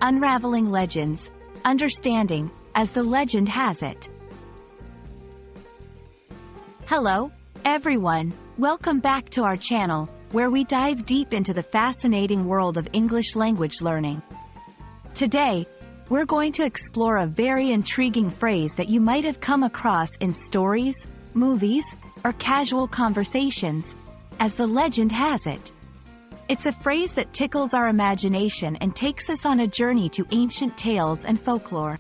Unraveling Legends, Understanding, as the legend has it. Hello, everyone. Welcome back to our channel, where we dive deep into the fascinating world of English language learning. Today, we're going to explore a very intriguing phrase that you might have come across in stories, movies, or casual conversations, as the legend has it. It's a phrase that tickles our imagination and takes us on a journey to ancient tales and folklore.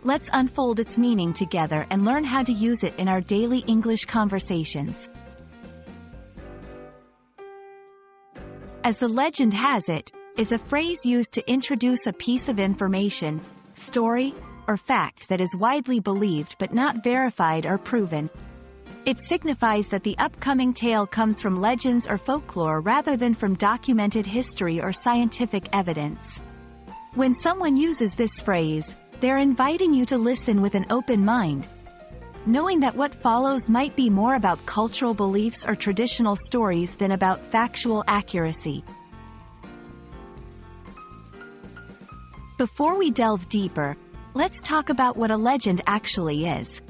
Let's unfold its meaning together and learn how to use it in our daily English conversations. As the legend has it, is a phrase used to introduce a piece of information, story, or fact that is widely believed but not verified or proven. It signifies that the upcoming tale comes from legends or folklore rather than from documented history or scientific evidence. When someone uses this phrase, they're inviting you to listen with an open mind, knowing that what follows might be more about cultural beliefs or traditional stories than about factual accuracy. Before we delve deeper, let's talk about what a legend actually is.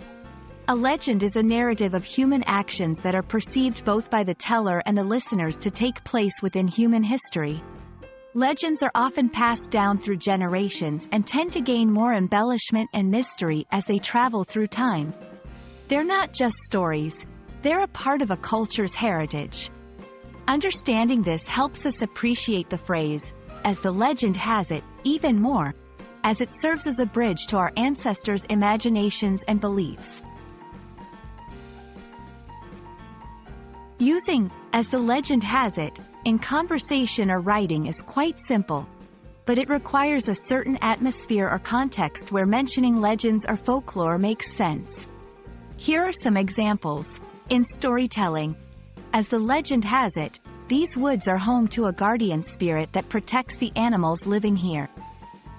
A legend is a narrative of human actions that are perceived both by the teller and the listeners to take place within human history. Legends are often passed down through generations and tend to gain more embellishment and mystery as they travel through time. They're not just stories, they're a part of a culture's heritage. Understanding this helps us appreciate the phrase, as the legend has it, even more, as it serves as a bridge to our ancestors' imaginations and beliefs. Using, as the legend has it, in conversation or writing is quite simple, but it requires a certain atmosphere or context where mentioning legends or folklore makes sense. Here are some examples. In storytelling, as the legend has it, these woods are home to a guardian spirit that protects the animals living here.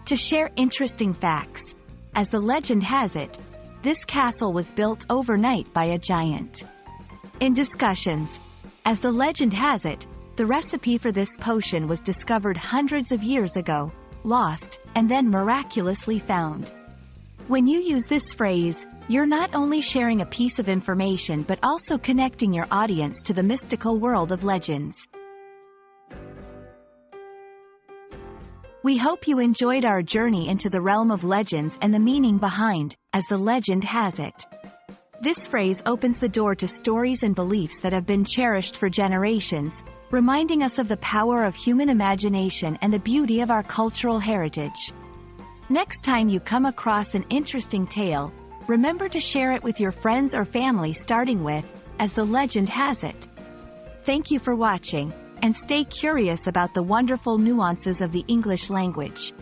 To share interesting facts, as the legend has it, this castle was built overnight by a giant. In discussions, as the legend has it, the recipe for this potion was discovered hundreds of years ago, lost, and then miraculously found. When you use this phrase, you're not only sharing a piece of information but also connecting your audience to the mystical world of legends. We hope you enjoyed our journey into the realm of legends and the meaning behind, as the legend has it. This phrase opens the door to stories and beliefs that have been cherished for generations, reminding us of the power of human imagination and the beauty of our cultural heritage. Next time you come across an interesting tale, remember to share it with your friends or family, starting with, as the legend has it. Thank you for watching, and stay curious about the wonderful nuances of the English language.